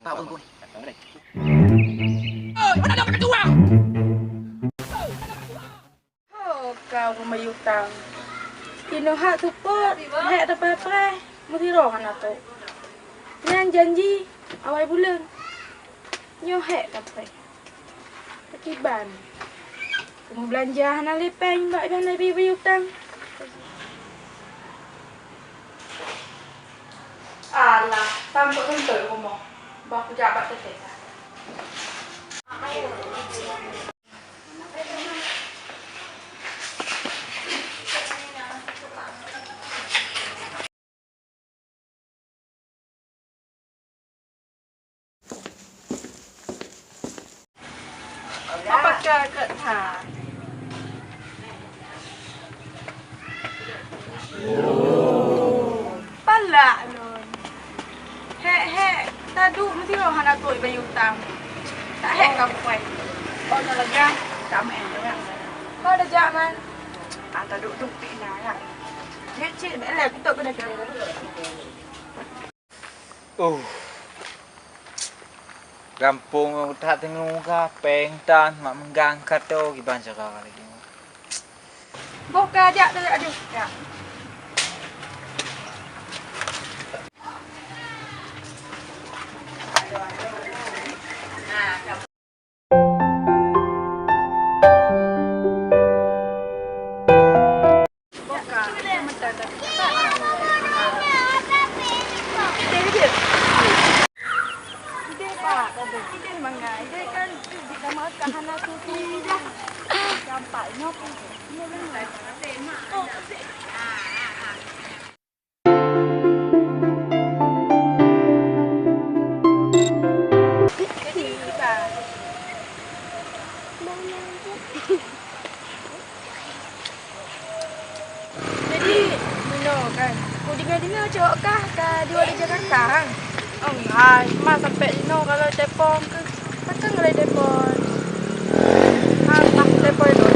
Kau pun. Mana ada pakai uang? Oh, kau pemayutang. Tino hak tu pot, hak ada apa-apa. Mesti roh kan tu. Yang janji awal bulan. Nyo hak apa? Ketiban. Kamu belanja hana lepeng mbak kan lebih berhutang. Alah, tampak kental rumah. Baku jabat tetek. Apakah ketah? Palak lon. Hek, tadu mesti roh hana tu berhutang. Tak hek kau kuai. Kau nak lega, tak main dah. Kau dah jak man. Tak duk pina ya. Cik, belah kita kena kena. Kampung tak tengok ka pengtan mak menggang kato giban cara lagi. Buka jak tu aduh. Ya. Jadi, Mino kan, aku dengar cok kah ke dua di Jakarta kan? Oh, hai, mas sampai Mino kalau telepon ke, takkan ngelai telepon. Tak telepon itu,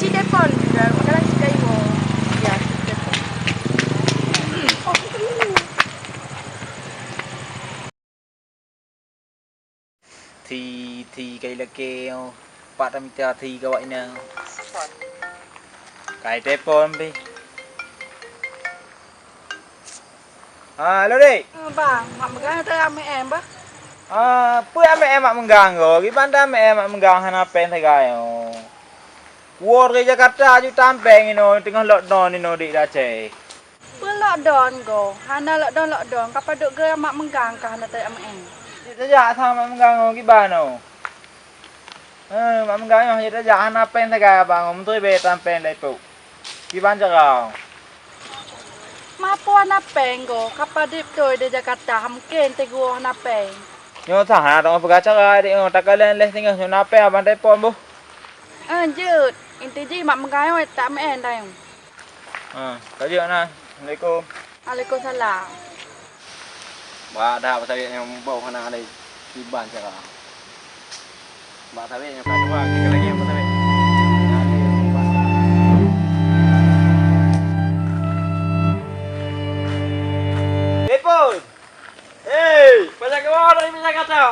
ci telepon juga, makanan suka ibu. Ya, telepon. Thì cái là kêu bạn làm ta thì các bạn nè cái telepon đi alo đi Bang, mak megang tu ame em bah. Pui em mak menggang rồi cái ban đam em mak menggang hana pen thay gai War ke Jakarta ju tampeng ino tengah lockdown ino di dah cek. Pun lockdown go, hana lockdown, kapan duk ge mak megang kah hana tu ame em. Dia sama mak menggang cái ban no. Mak menggang yo dia hana pen thay gai bang om tu be tampeng dai pu. Cái ban Jakarta. Mapo hana peng go, kapan dip tu di Jakarta hamken te go hana peng. Nyo thằng hana dong pegaca gai di takalan leh tinggal nyo nape abang telepon bu. Anjut, inti ji mak megang oi tak ame em dah. Kau dia na. Assalamualaikum. Waalaikumsalam. Bà đào bà thấy em bầu hana đây đi bàn chả bà thấy em phải qua cái lagi em thấy Telepon. Pasal kau dari pasal kata.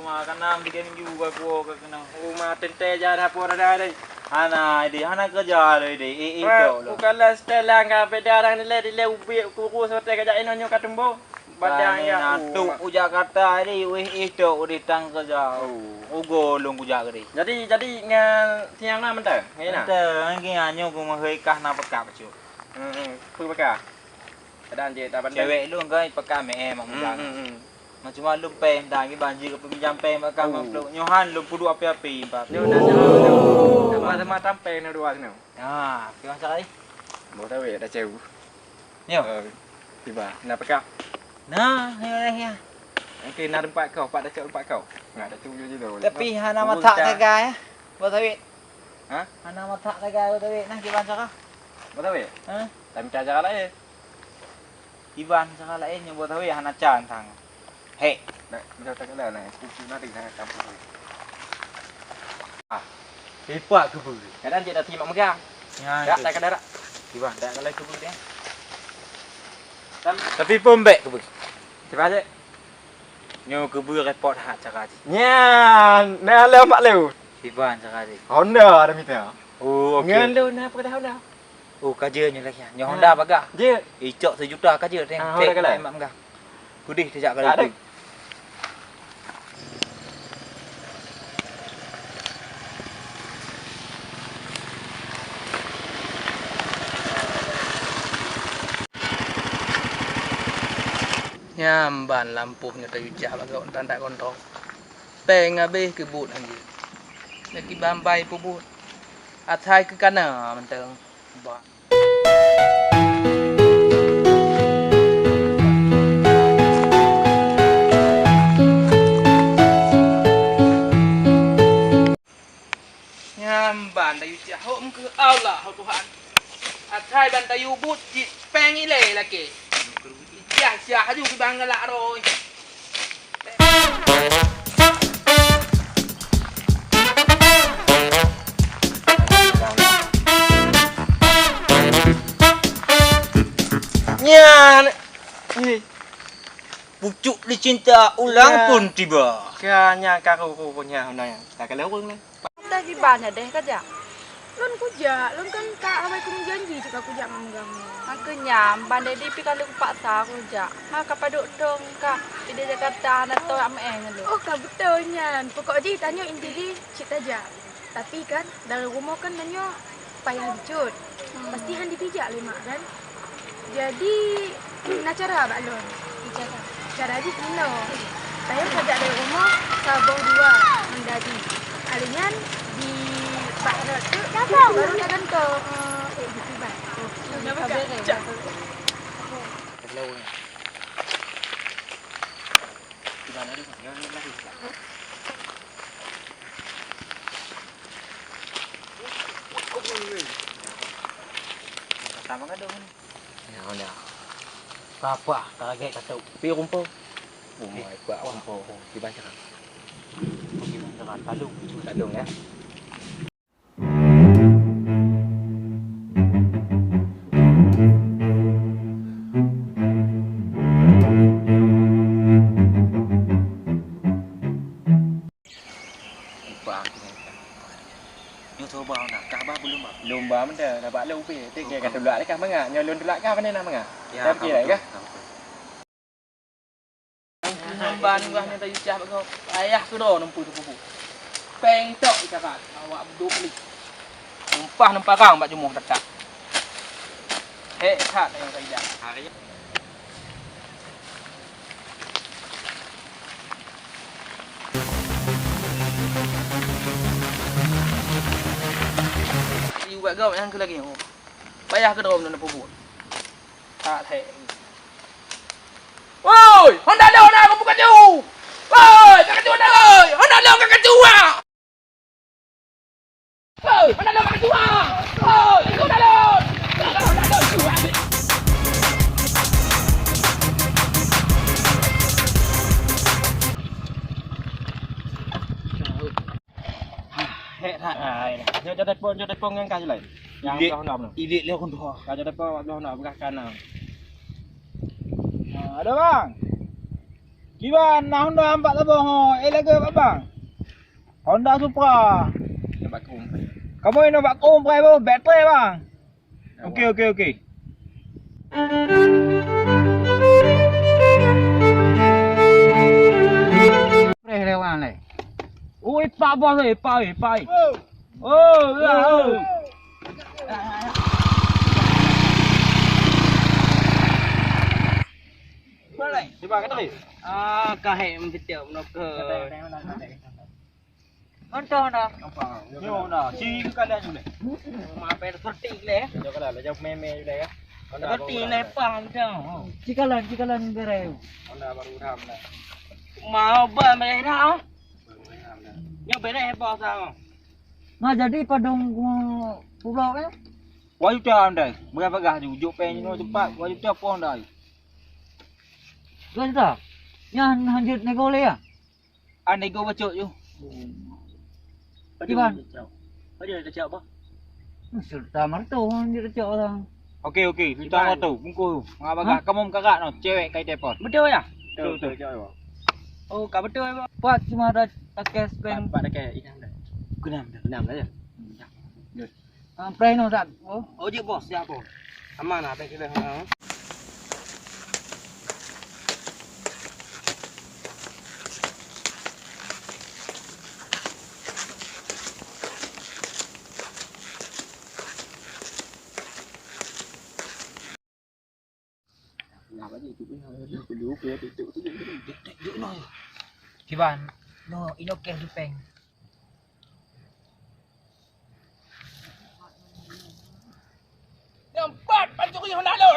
Makan nam di game juga kau kena. mà trên tè ra tháp qua ra đây Hana kerja le di. Itu lo. bukan lah Stella nggak beda orang ni di le ubi kuku seperti kerja ini nyo katumbo badang ya Tu Jakarta di itu di tang kerja. Ugo long kuja ke di. jadi ngan tiang na mentah ngay na Kita ni anyo ku mahoi kah na pekak cu. pui baka dan je tak pandai Cewek lu kan pekak me em mak. Macam mana lu pen dah ni banjir ke pinjam pen mak kang nyohan lu pudu api-api pak. nyo na sama tampeng na dua sini Kau cakap ni. mau tahu ya dah jauh Yo. tiba na baka Nah, ni ya. Mungkin ada empat kau, pak dah cakap empat kau. Enggak ada tu je tu. Tapi hana mata tagai buat tawit. Ha? Hana mata tagai buat tawit nah kiban cakap. Mau tahu ya? Ha? Tapi cara lah ya. Kiban cakap lain yang buat tawit hana can thang. Hei, Dah, macam tak kena nak. Kuku nak dengan kampung. hebat ke bu. Kadang dia dah timak megang. Ya, Tak kena dak. kiban dak kalau ke bu dia. Tam Tapi pembek ke bu. cepat aja. Nyo ke bu report hak cakap. Nya, nah leo mak leo. Siban cakap. Honda ada minta. Oh, okey. Ngan leo nah pada Honda. Oh, kerjanya lagi. Nyo Honda bagah. Je. Icok sejuta kerja teng. Honda kalau. Mak mengang. Kudih tejak Tak ada. kalau. Nyamban lampuhnya tayu jah bagau tanda kontrol. Peng habis ke but anjir. Nak ki bambai pubut. Athai ke kana menteng. Ba. Nyamban tayu jah hom ke Allah Tuhan. Athai ban tayu but jit peng ile lagi. Sia haju ke bang galak rồi. Nyan. Pucuk dicinta ulang pun tiba. Kanya karu punya Honda. Tak kalau pun lah. Dah di banyak deh kerja. Lon kuja, lon kan kak awai kumu janji cakap kuja manggang. Aku nyam, bandai di pi kalau paksa kuja. Maka paduk dong kak, di Jakarta nak tahu am lu. Oh kak betulnya. Pokok je tanya inti di cita aja. Tapi kan dalam rumah kan nanya payah bicut. Pasti handi pijak lima kan. Jadi nak cara abak lon. Bicara. Cara aja kino. Saya kerja dari rumah sabung dua mendadi. Alingan di Pak Ratu datang baru datang ke gitu Pak. Pertama kan dong. Ya Honda. Apa? Kaget kata. Pi rumpau. Oh my god, rumpau. Siban cakap. Siban cakap kalung. Kalung ya. Lomba benda dapat lu pi. Tik dia kata belak dekat mangga. Nyolon belak kah mana nak mangga? Ya, Tapi kira kah? Nyamban gua nya tayu jah bagau. Ayah ke do nempu tu pupu. Peng tok cakap. Awak beduk ni. Sumpah nemparang bak jumuh dekat. Tak yang saya dah. Hari Buat kau yang ke lagi. Payah ke dalam nak pubut. Tak thek. Oi, Honda dah Honda aku bukan jauh. Oi, kakak tua dah oi. Honda dah kakak tua. Oi, Honda dah kakak tua. Oi, aku dah dah. Honda dah tua. Dia jadi pon yang kasih lain. Yang kau nak. Idik leo kon tua. Kau jadi pon kau nak bekas kanan. Ada bang. Kiban nah Honda 4 tabung ho. Lagi apa bang? Honda Supra. Dapat kum. Kamu ini nak kompres apa? Bateri bang. Okey. Kompres lewat ni. Oh, ipak bos ni, ipak. Oh, ya. Boleh. Cuba kata ni. Kahek mentiap nak ke. Untuk dah. Apa? Yo dah. Si kalian juga. Mampir sertik le. Jauh kalau lah, jauh meme juga ya. Sertik le pang jauh. Cikalan bereu. Honda baru ram dah. Mau ber mai dah. Yang beres apa sang? Nah jadi padong pulau ni. Wajib dah andai. Berapa gah tu? Juk pen ni cepat. Wajib dah pon dah. Kan dah. Yang hanjut nego le ya. Nego bacok you. Iban. Dia dah cakap apa? Serta martu hanjut bacok orang. Okey. Kita martu. Bungku. Ngapa gah kamu kakak no. Cewek kai telepon. Betul ya? Betul. Oh, kau betul apa? Buat cuma ada pakai spray. Pak dah kayak inam dah. Enam dah ya. Spray no tak? Oh. Oh je bos, siap bos. Aman lah tak kira. Làm cái gì chụp cái lúa kia tự tự tự giữ nó. Kiban, no, inoke supeng. Nampak pancuk yang nak lo.